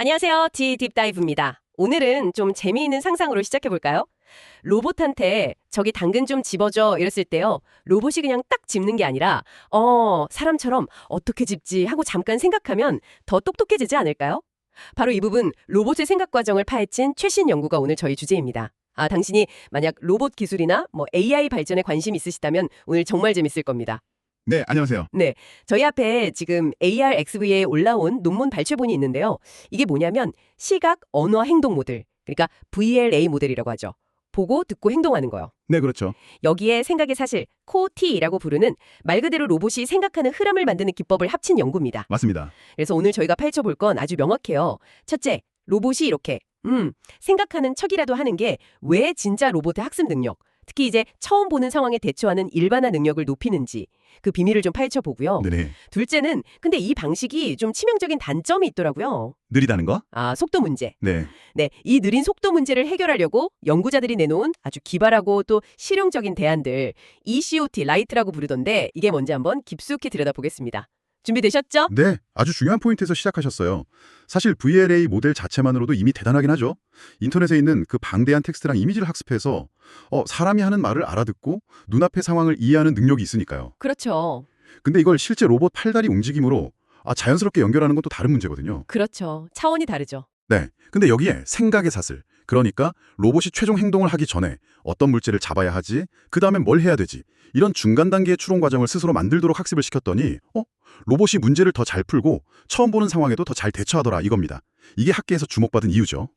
안녕하세요. 딥다이브입니다. 오늘은 좀 재미있는 상상으로 시작해볼까요? 로봇한테 저기 당근 좀 집어줘 이랬을 때요. 로봇이 그냥 딱 집는 게 아니라 사람처럼 어떻게 집지 하고 잠깐 생각하면 더 똑똑해지지 않을까요? 바로 이 부분 로봇의 생각 과정을 파헤친 최신 연구가 오늘 저희 주제입니다. 당신이 만약 로봇 기술이나 AI 발전에 관심 있으시다면 오늘 정말 재밌을 겁니다. 네, 안녕하세요. 네, 저희 앞에 지금 AR XV에 올라온 논문 발췌본이 있는데요. 이게 뭐냐면 시각, 언어, 행동 모델, 그러니까 VLA 모델이라고 하죠. 보고, 듣고, 행동하는 거요. 네, 그렇죠. 여기에 생각의 사실, 코어T라고 부르는 말 그대로 로봇이 생각하는 흐름을 만드는 기법을 합친 연구입니다. 맞습니다. 그래서 오늘 저희가 파헤쳐볼 건 아주 명확해요. 첫째, 로봇이 이렇게 생각하는 척이라도 하는 게 왜 진짜 로봇의 학습 능력, 특히 이제 처음 보는 상황에 대처하는 일반화 능력을 높이는지 그 비밀을 좀 파헤쳐보고요. 네네. 둘째는 근데 이 방식이 좀 치명적인 단점이 있더라고요. 느리다는 거? 속도 문제. 네. 네, 이 느린 속도 문제를 해결하려고 연구자들이 내놓은 아주 기발하고 또 실용적인 대안들 ECOT, 라이트라고 부르던데 이게 뭔지 한번 깊숙이 들여다보겠습니다. 준비되셨죠? 네, 아주 중요한 포인트에서 시작하셨어요. 사실 VLA 모델 자체만으로도 이미 대단하긴 하죠. 인터넷에 있는 그 방대한 텍스트랑 이미지를 학습해서 사람이 하는 말을 알아듣고 눈앞의 상황을 이해하는 능력이 있으니까요. 그렇죠. 근데 이걸 실제 로봇 팔다리 움직임으로 자연스럽게 연결하는 건 또 다른 문제거든요. 그렇죠. 차원이 다르죠. 네, 근데 여기에 생각의 사슬, 그러니까 로봇이 최종 행동을 하기 전에 어떤 물체를 잡아야 하지, 그 다음에 뭘 해야 되지, 이런 중간 단계의 추론 과정을 스스로 만들도록 학습을 시켰더니 로봇이 문제를 더 잘 풀고 처음 보는 상황에도 더 잘 대처하더라 이겁니다. 이게 학계에서 주목받은 이유죠.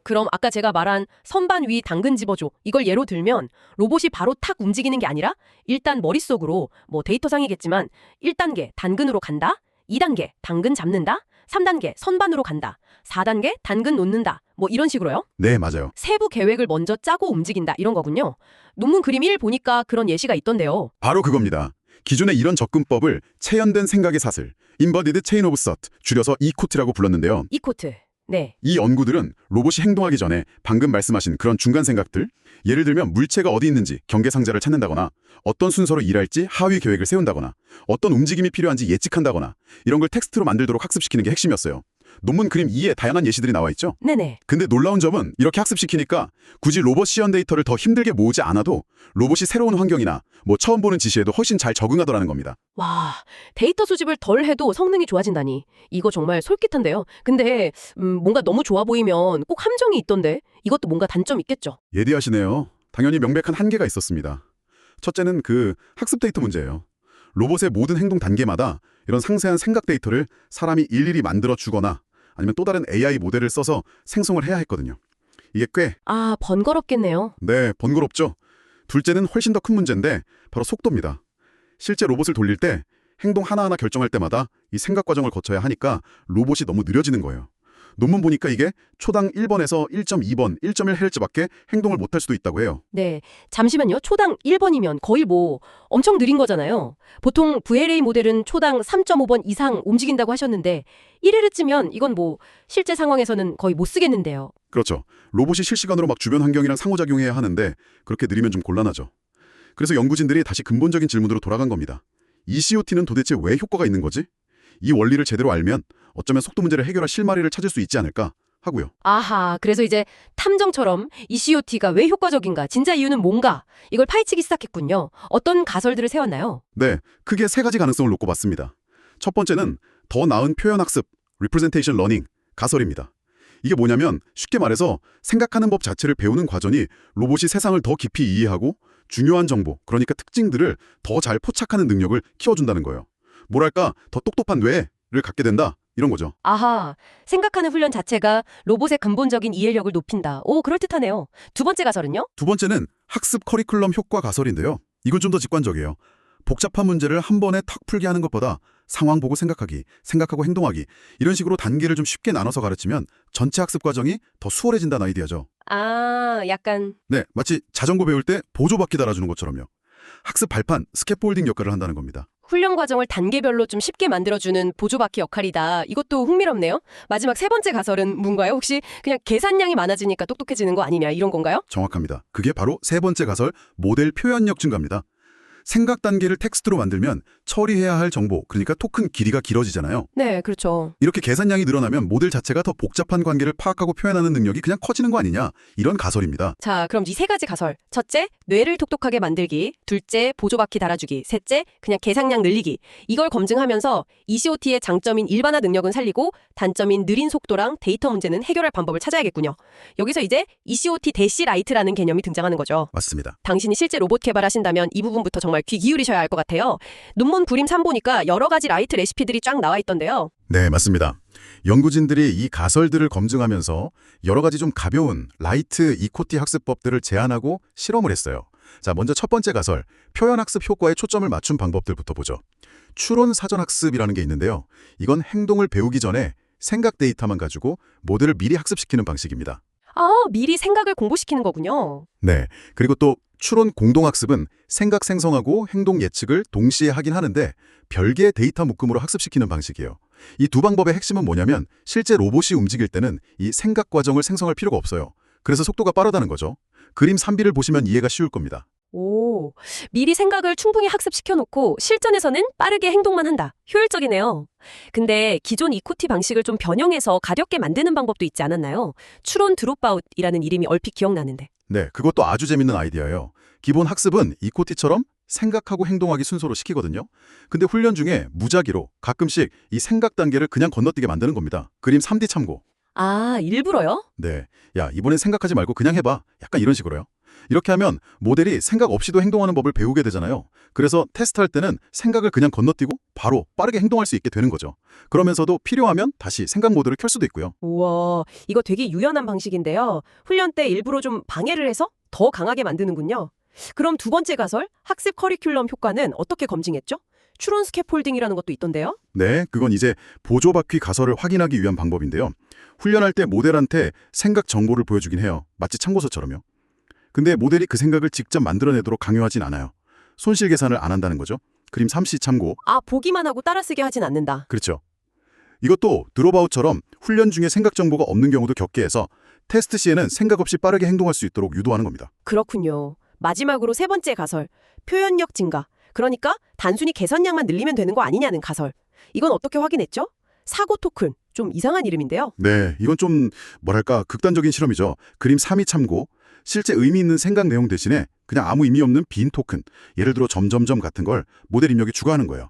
그럼 아까 제가 말한 선반 위 당근 집어줘 이걸 예로 들면 로봇이 바로 탁 움직이는 게 아니라 일단 머릿속으로 데이터상이겠지만 1단계 당근으로 간다, 2단계 당근 잡는다, 3단계 선반으로 간다, 4단계 당근 놓는다, 이런 식으로요. 네, 맞아요. 세부 계획을 먼저 짜고 움직인다 이런 거군요. 논문 그림 1 보니까 그런 예시가 있던데요. 바로 그겁니다. 기존의 이런 접근법을 체현된 생각의 사슬, Embodied Chain of Thought, 줄여서 ECOT라고 불렀는데요. 이코트. 네. 이 연구들은 로봇이 행동하기 전에 방금 말씀하신 그런 중간 생각들, 예를 들면 물체가 어디 있는지 경계상자를 찾는다거나 어떤 순서로 일할지 하위 계획을 세운다거나 어떤 움직임이 필요한지 예측한다거나 이런 걸 텍스트로 만들도록 학습시키는 게 핵심이었어요. 논문 그림 2에 다양한 예시들이 나와 있죠? 네네. 근데 놀라운 점은 이렇게 학습시키니까 굳이 로봇 시연 데이터를 더 힘들게 모으지 않아도 로봇이 새로운 환경이나 처음 보는 지시에도 훨씬 잘 적응하더라는 겁니다. 와, 데이터 수집을 덜 해도 성능이 좋아진다니. 이거 정말 솔깃한데요. 근데 뭔가 너무 좋아 보이면 꼭 함정이 있던데 이것도 뭔가 단점 있겠죠? 예리하시네요. 당연히 명백한 한계가 있었습니다. 첫째는 그 학습 데이터 문제예요. 로봇의 모든 행동 단계마다 이런 상세한 생각 데이터를 사람이 일일이 만들어 주거나 아니면 또 다른 AI 모델을 써서 생성을 해야 했거든요. 이게 꽤 번거롭겠네요. 네, 번거롭죠. 둘째는 훨씬 더 큰 문제인데 바로 속도입니다. 실제 로봇을 돌릴 때 행동 하나하나 결정할 때마다 이 생각 과정을 거쳐야 하니까 로봇이 너무 느려지는 거예요. 논문 보니까 이게 초당 1번에서 1.2번, 1.1Hz밖에 행동을 못할 수도 있다고 해요. 네, 잠시만요. 초당 1번이면 거의 엄청 느린 거잖아요. 보통 VLA 모델은 초당 3.5번 이상 움직인다고 하셨는데 1Hz면 이건 실제 상황에서는 거의 못 쓰겠는데요. 그렇죠. 로봇이 실시간으로 막 주변 환경이랑 상호작용해야 하는데 그렇게 느리면 좀 곤란하죠. 그래서 연구진들이 다시 근본적인 질문으로 돌아간 겁니다. ECOT는 도대체 왜 효과가 있는 거지? 이 원리를 제대로 알면 어쩌면 속도 문제를 해결할 실마리를 찾을 수 있지 않을까 하고요. 아하, 그래서 이제 탐정처럼 ECOT가 왜 효과적인가, 진짜 이유는 뭔가 이걸 파헤치기 시작했군요. 어떤 가설들을 세웠나요? 네, 크게 세 가지 가능성을 놓고 봤습니다. 첫 번째는 더 나은 표현 학습, representation learning, 가설입니다. 이게 뭐냐면 쉽게 말해서 생각하는 법 자체를 배우는 과정이 로봇이 세상을 더 깊이 이해하고 중요한 정보, 그러니까 특징들을 더 잘 포착하는 능력을 키워준다는 거예요. 뭐랄까, 더 똑똑한 뇌를 갖게 된다, 이런 거죠. 아하, 생각하는 훈련 자체가 로봇의 근본적인 이해력을 높인다. 오, 그럴듯하네요. 두 번째 가설은요? 두 번째는 학습 커리큘럼 효과 가설인데요. 이건 좀 더 직관적이에요. 복잡한 문제를 한 번에 턱 풀게 하는 것보다 상황 보고 생각하기, 생각하고 행동하기 이런 식으로 단계를 좀 쉽게 나눠서 가르치면 전체 학습 과정이 더 수월해진다는 아이디어죠. 약간 네, 마치 자전거 배울 때 보조바퀴 달아주는 것처럼요. 학습 발판, 스캐폴딩 역할을 한다는 겁니다. 훈련 과정을 단계별로 좀 쉽게 만들어주는 보조바퀴 역할이다. 이것도 흥미롭네요. 마지막 세 번째 가설은 뭔가요? 혹시 그냥 계산량이 많아지니까 똑똑해지는 거 아니냐 이런 건가요? 정확합니다. 그게 바로 세 번째 가설, 모델 표현력 증가입니다. 생각 단계를 텍스트로 만들면 처리해야 할 정보, 그러니까 토큰 길이가 길어지잖아요. 네, 그렇죠. 이렇게 계산량이 늘어나면 모델 자체가 더 복잡한 관계를 파악하고 표현하는 능력이 그냥 커지는 거 아니냐, 이런 가설입니다. 자, 그럼 이 세 가지 가설. 첫째, 뇌를 똑똑하게 만들기. 둘째, 보조바퀴 달아주기. 셋째, 그냥 계산량 늘리기. 이걸 검증하면서 ECOT의 장점인 일반화 능력은 살리고 단점인 느린 속도랑 데이터 문제는 해결할 방법을 찾아야겠군요. 여기서 이제 ECOT 대시 라이트라는 개념이 등장하는 거죠. 맞습니다. 당신이 실제 로봇 개발하신다면 이 부분부터 정말 귀 기울이셔야 할 것 같아요. 논문 불임 3 보니까 여러 가지 라이트 레시피들이 쫙 나와 있던데요. 네, 맞습니다. 연구진들이 이 가설들을 검증하면서 여러 가지 좀 가벼운 라이트 이코티 학습법들을 제안하고 실험을 했어요. 자, 먼저 첫 번째 가설, 표현학습 효과에 초점을 맞춘 방법들부터 보죠. 추론 사전학습이라는 게 있는데요. 이건 행동을 배우기 전에 생각 데이터만 가지고 모델을 미리 학습시키는 방식입니다. 아, 미리 생각을 공부시키는 거군요. 네, 그리고 또 추론 공동학습은 생각 생성하고 행동 예측을 동시에 하긴 하는데 별개의 데이터 묶음으로 학습시키는 방식이에요. 이 두 방법의 핵심은 뭐냐면 실제 로봇이 움직일 때는 이 생각 과정을 생성할 필요가 없어요. 그래서 속도가 빠르다는 거죠. 그림 3B를 보시면 이해가 쉬울 겁니다. 오, 미리 생각을 충분히 학습시켜놓고 실전에서는 빠르게 행동만 한다. 효율적이네요. 근데 기존 이코티 방식을 좀 변형해서 가볍게 만드는 방법도 있지 않았나요? 추론 드롭아웃이라는 이름이 얼핏 기억나는데. 네, 그것도 아주 재밌는 아이디어예요. 기본 학습은 이코티처럼 생각하고 행동하기 순서로 시키거든요. 근데 훈련 중에 무작위로 가끔씩 이 생각 단계를 그냥 건너뛰게 만드는 겁니다. 그림 3D 참고. 아, 일부러요? 네, 야, 이번엔 생각하지 말고 그냥 해봐. 약간 이런 식으로요. 이렇게 하면 모델이 생각 없이도 행동하는 법을 배우게 되잖아요. 그래서 테스트할 때는 생각을 그냥 건너뛰고 바로 빠르게 행동할 수 있게 되는 거죠. 그러면서도 필요하면 다시 생각 모드를 켤 수도 있고요. 우와, 이거 되게 유연한 방식인데요. 훈련 때 일부러 좀 방해를 해서 더 강하게 만드는군요. 그럼 두 번째 가설, 학습 커리큘럼 효과는 어떻게 검증했죠? 추론 스캐폴딩이라는 것도 있던데요. 네, 그건 이제 보조바퀴 가설을 확인하기 위한 방법인데요. 훈련할 때 모델한테 생각 정보를 보여주긴 해요. 마치 참고서처럼요. 근데 모델이 그 생각을 직접 만들어내도록 강요하진 않아요. 손실 계산을 안 한다는 거죠. 그림 3C 참고. 아, 보기만 하고 따라쓰게 하진 않는다. 그렇죠. 이것도 드롭아웃처럼 훈련 중에 생각 정보가 없는 경우도 겪게 해서 테스트 시에는 생각 없이 빠르게 행동할 수 있도록 유도하는 겁니다. 그렇군요. 마지막으로 세 번째 가설, 표현력 증가. 그러니까 단순히 계산량만 늘리면 되는 거 아니냐는 가설. 이건 어떻게 확인했죠? 사고 토큰, 좀 이상한 이름인데요. 네, 이건 좀 뭐랄까 극단적인 실험이죠. 그림 3이 참고. 실제 의미 있는 생각 내용 대신에 그냥 아무 의미 없는 빈 토큰, 예를 들어 점점점 같은 걸 모델 입력에 추가하는 거예요.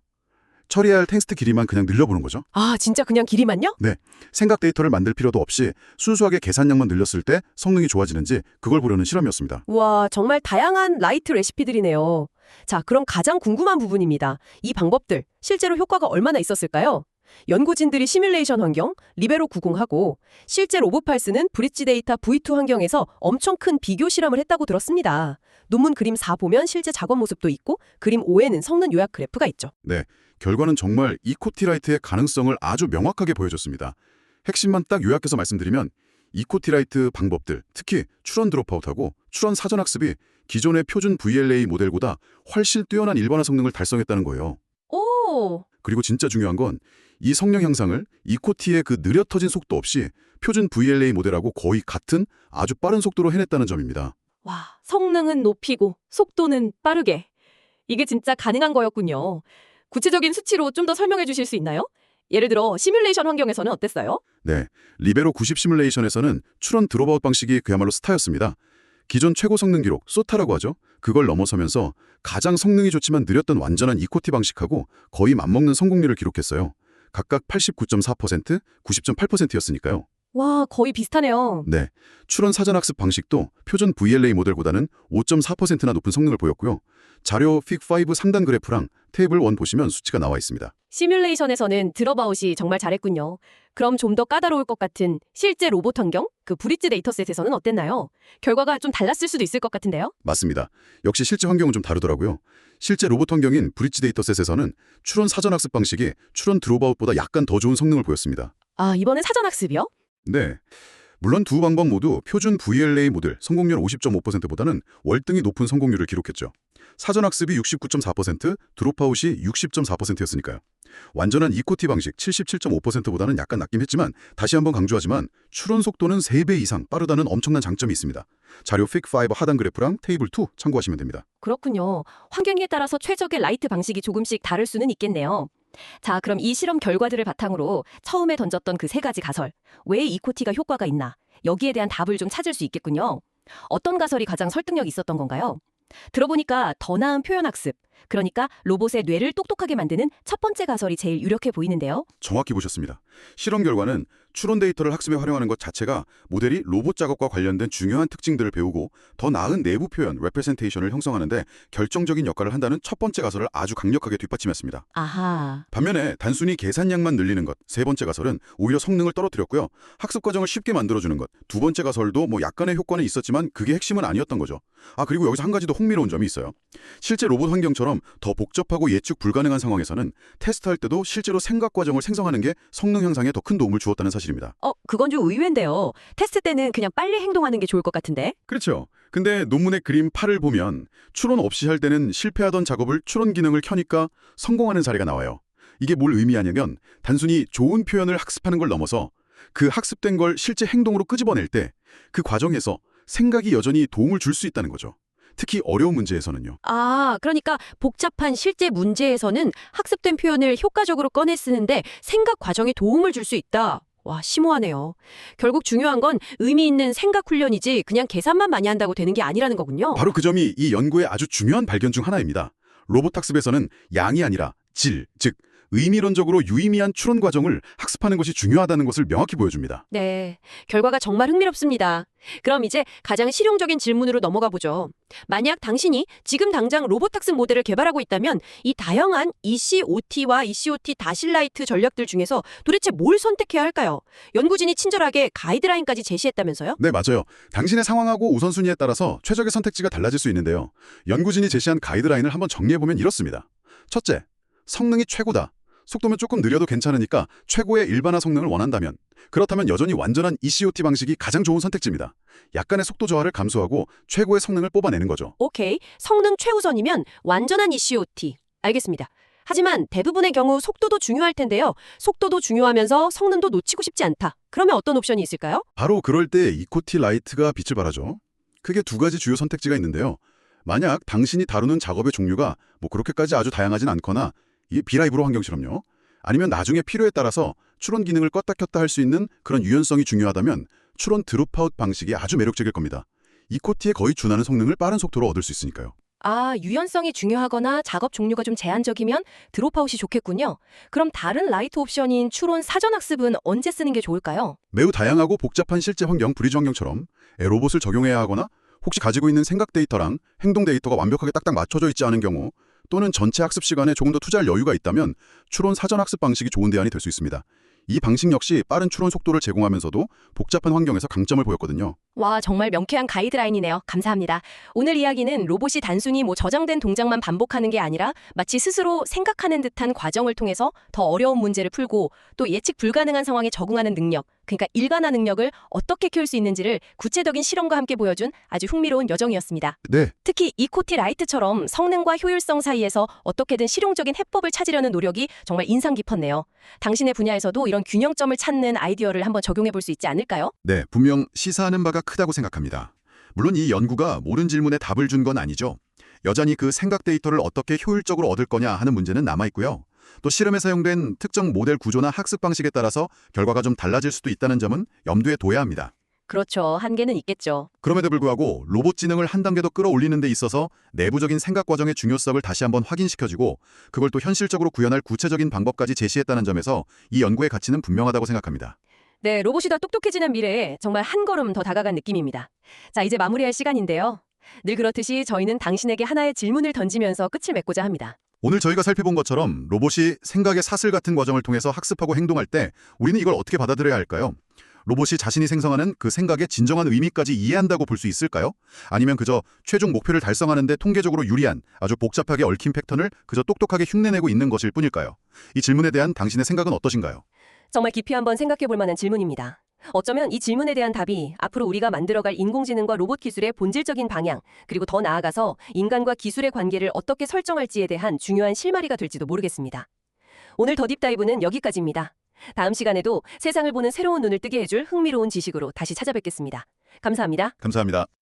처리해야 할 텍스트 길이만 그냥 늘려보는 거죠. 아, 진짜 그냥 길이만요? 네, 생각 데이터를 만들 필요도 없이 순수하게 계산량만 늘렸을 때 성능이 좋아지는지 그걸 보려는 실험이었습니다. 와, 정말 다양한 라이트 레시피들이네요. 자, 그럼 가장 궁금한 부분입니다. 이 방법들, 실제로 효과가 얼마나 있었을까요? 연구진들이 시뮬레이션 환경, 리베로 90하고 실제 로봇팔스는 브릿지 데이터 V2 환경에서 엄청 큰 비교 실험을 했다고 들었습니다. 논문 그림 4 보면 실제 작업 모습도 있고 그림 5에는 성능 요약 그래프가 있죠. 네, 결과는 정말 이코티라이트의 가능성을 아주 명확하게 보여줬습니다. 핵심만 딱 요약해서 말씀드리면 이코티라이트 방법들, 특히 추론 드롭아웃하고 추론 사전학습이 기존의 표준 VLA 모델보다 훨씬 뛰어난 일반화 성능을 달성했다는 거예요. 오! 그리고 진짜 중요한 건 이 성능 향상을 이코티의 그 느려 터진 속도 없이 표준 VLA 모델하고 거의 같은 아주 빠른 속도로 해냈다는 점입니다. 와, 성능은 높이고 속도는 빠르게. 이게 진짜 가능한 거였군요. 구체적인 수치로 좀 더 설명해 주실 수 있나요? 예를 들어 시뮬레이션 환경에서는 어땠어요? 네, 리베로 90 시뮬레이션에서는 추론 드롭아웃 방식이 그야말로 스타였습니다. 기존 최고 성능 기록, 소타라고 하죠. 그걸 넘어서면서 가장 성능이 좋지만 느렸던 완전한 이코티 방식하고 거의 맞먹는 성공률을 기록했어요. 각각 89.4%, 90.8%였으니까요. 와, 거의 비슷하네요. 네, 추론 사전학습 방식도 표준 VLA 모델보다는 5.4%나 높은 성능을 보였고요. 자료 픽5 상단 그래프랑 테이블 1 보시면 수치가 나와 있습니다. 시뮬레이션에서는 드롭아웃이 정말 잘했군요. 그럼 좀 더 까다로울 것 같은 실제 로봇 환경, 그 브릿지 데이터셋에서는 어땠나요? 결과가 좀 달랐을 수도 있을 것 같은데요? 맞습니다. 역시 실제 환경은 좀 다르더라고요. 실제 로봇 환경인 브릿지 데이터셋에서는 추론 사전학습 방식이 추론 드롭아웃보다 약간 더 좋은 성능을 보였습니다. 아, 이번엔 사전학습이요? 네. 물론 두 방법 모두 표준 VLA 모델 성공률 50.5%보다는 월등히 높은 성공률을 기록했죠. 사전학습이 69.4%, 드롭아웃이 60.4%였으니까요. 완전한 이코티 방식 77.5%보다는 약간 낮긴 했지만 다시 한번 강조하지만 추론 속도는 3배 이상 빠르다는 엄청난 장점이 있습니다. 자료 픽5 하단 그래프랑 테이블 2 참고하시면 됩니다. 그렇군요. 환경에 따라서 최적의 라이트 방식이 조금씩 다를 수는 있겠네요. 자, 그럼 이 실험 결과들을 바탕으로 처음에 던졌던 그 세 가지 가설, 왜 이코티가 효과가 있나? 여기에 대한 답을 좀 찾을 수 있겠군요. 어떤 가설이 가장 설득력 있었던 건가요? 들어보니까 더 나은 표현 학습, 그러니까 로봇의 뇌를 똑똑하게 만드는 첫 번째 가설이 제일 유력해 보이는데요. 정확히 보셨습니다. 실험 결과는 추론 데이터를 학습에 활용하는 것 자체가 모델이 로봇 작업과 관련된 중요한 특징들을 배우고 더 나은 내부 표현, representation을 형성하는데 결정적인 역할을 한다는 첫 번째 가설을 아주 강력하게 뒷받침했습니다. 아하. 반면에 단순히 계산량만 늘리는 것, 세 번째 가설은 오히려 성능을 떨어뜨렸고요. 학습 과정을 쉽게 만들어주는 것, 두 번째 가설도 약간의 효과는 있었지만 그게 핵심은 아니었던 거죠. 그리고 여기서 한 가지 더 흥미로운 점이 있어요. 실제 로봇 환경처럼 더 복잡하고 예측 불가능한 상황에서는 테스트할 때도 실제로 생각 과정을 생성하는 게 성능 향상에 더 큰 도움을 주었다는 사실입니다. 그건 좀 의외인데요. 테스트 때는 그냥 빨리 행동하는 게 좋을 것 같은데. 그렇죠. 근데 논문의 그림 8을 보면 추론 없이 할 때는 실패하던 작업을 추론 기능을 켜니까 성공하는 사례가 나와요. 이게 뭘 의미하냐면 단순히 좋은 표현을 학습하는 걸 넘어서 그 학습된 걸 실제 행동으로 끄집어낼 때 그 과정에서 생각이 여전히 도움을 줄 수 있다는 거죠. 특히 어려운 문제에서는요. 그러니까 복잡한 실제 문제에서는 학습된 표현을 효과적으로 꺼내 쓰는데 생각 과정에 도움을 줄 수 있다. 와, 심오하네요. 결국 중요한 건 의미 있는 생각 훈련이지 그냥 계산만 많이 한다고 되는 게 아니라는 거군요. 바로 그 점이 이 연구의 아주 중요한 발견 중 하나입니다. 로봇 학습에서는 양이 아니라 질, 즉 의미론적으로 유의미한 추론 과정을 학습하는 것이 중요하다는 것을 명확히 보여줍니다. 네, 결과가 정말 흥미롭습니다. 그럼 이제 가장 실용적인 질문으로 넘어가 보죠. 만약 당신이 지금 당장 로봇 학습 모델을 개발하고 있다면 이 다양한 ECOT와 ECOT 다실라이트 전략들 중에서 도대체 뭘 선택해야 할까요? 연구진이 친절하게 가이드라인까지 제시했다면서요? 네, 맞아요. 당신의 상황하고 우선순위에 따라서 최적의 선택지가 달라질 수 있는데요. 연구진이 제시한 가이드라인을 한번 정리해보면 이렇습니다. 첫째, 성능이 최고다. 속도면 조금 느려도 괜찮으니까 최고의 일반화 성능을 원한다면 그렇다면 여전히 완전한 ECOT 방식이 가장 좋은 선택지입니다. 약간의 속도 저하를 감수하고 최고의 성능을 뽑아내는 거죠. 오케이, 성능 최우선이면 완전한 ECOT. 알겠습니다. 하지만 대부분의 경우 속도도 중요할 텐데요. 속도도 중요하면서 성능도 놓치고 싶지 않다. 그러면 어떤 옵션이 있을까요? 바로 그럴 때 이코티 라이트가 빛을 발하죠. 크게 두 가지 주요 선택지가 있는데요. 만약 당신이 다루는 작업의 종류가 그렇게까지 아주 다양하진 않거나 이게 비라이브로 환경 실험요. 아니면 나중에 필요에 따라서 추론 기능을 껐다 켰다 할 수 있는 그런 유연성이 중요하다면 추론 드롭아웃 방식이 아주 매력적일 겁니다. 이코티에 거의 준하는 성능을 빠른 속도로 얻을 수 있으니까요. 유연성이 중요하거나 작업 종류가 좀 제한적이면 드롭아웃이 좋겠군요. 그럼 다른 라이트 옵션인 추론 사전학습은 언제 쓰는 게 좋을까요? 매우 다양하고 복잡한 실제 환경, 브리지 환경처럼 로봇을 적용해야 하거나 혹시 가지고 있는 생각 데이터랑 행동 데이터가 완벽하게 딱딱 맞춰져 있지 않은 경우 또는 전체 학습 시간에 조금 더 투자할 여유가 있다면 추론 사전학습 방식이 좋은 대안이 될 수 있습니다. 이 방식 역시 빠른 추론 속도를 제공하면서도 복잡한 환경에서 강점을 보였거든요. 와, 정말 명쾌한 가이드라인이네요. 감사합니다. 오늘 이야기는 로봇이 단순히 저장된 동작만 반복하는 게 아니라 마치 스스로 생각하는 듯한 과정을 통해서 더 어려운 문제를 풀고 또 예측 불가능한 상황에 적응하는 능력, 그러니까 일관화 능력을 어떻게 키울 수 있는지를 구체적인 실험과 함께 보여준 아주 흥미로운 여정이었습니다. 네, 특히 이코티 라이트처럼 성능과 효율성 사이에서 어떻게든 실용적인 해법을 찾으려는 노력이 정말 인상 깊었네요. 당신의 분야에서도 이런 균형점을 찾는 아이디어를 한번 적용해 볼 수 있지 않을까요? 네, 분명 시사하는 바가 크다고 생각합니다. 물론 이 연구가 모든 질문에 답을 준 건 아니죠. 여전히 그 생각 데이터를 어떻게 효율적으로 얻을 거냐 하는 문제는 남아있고요. 또 실험에 사용된 특정 모델 구조나 학습 방식에 따라서 결과가 좀 달라질 수도 있다는 점은 염두에 둬야 합니다. 그렇죠. 한계는 있겠죠. 그럼에도 불구하고 로봇 지능을 한 단계 더 끌어올리는 데 있어서 내부적인 생각 과정의 중요성을 다시 한번 확인시켜주고 그걸 또 현실적으로 구현할 구체적인 방법까지 제시했다는 점에서 이 연구의 가치는 분명하다고 생각합니다. 네, 로봇이 더 똑똑해지는 미래에 정말 한 걸음 더 다가간 느낌입니다. 자, 이제 마무리할 시간인데요. 늘 그렇듯이 저희는 당신에게 하나의 질문을 던지면서 끝을 맺고자 합니다. 오늘 저희가 살펴본 것처럼 로봇이 생각의 사슬 같은 과정을 통해서 학습하고 행동할 때 우리는 이걸 어떻게 받아들여야 할까요? 로봇이 자신이 생성하는 그 생각의 진정한 의미까지 이해한다고 볼 수 있을까요? 아니면 그저 최종 목표를 달성하는 데 통계적으로 유리한 아주 복잡하게 얽힌 패턴을 그저 똑똑하게 흉내내고 있는 것일 뿐일까요? 이 질문에 대한 당신의 생각은 어떠신가요? 정말 깊이 한번 생각해 볼 만한 질문입니다. 어쩌면 이 질문에 대한 답이 앞으로 우리가 만들어갈 인공지능과 로봇 기술의 본질적인 방향, 그리고 더 나아가서 인간과 기술의 관계를 어떻게 설정할지에 대한 중요한 실마리가 될지도 모르겠습니다. 오늘 더 딥다이브는 여기까지입니다. 다음 시간에도 세상을 보는 새로운 눈을 뜨게 해줄 흥미로운 지식으로 다시 찾아뵙겠습니다. 감사합니다. 감사합니다.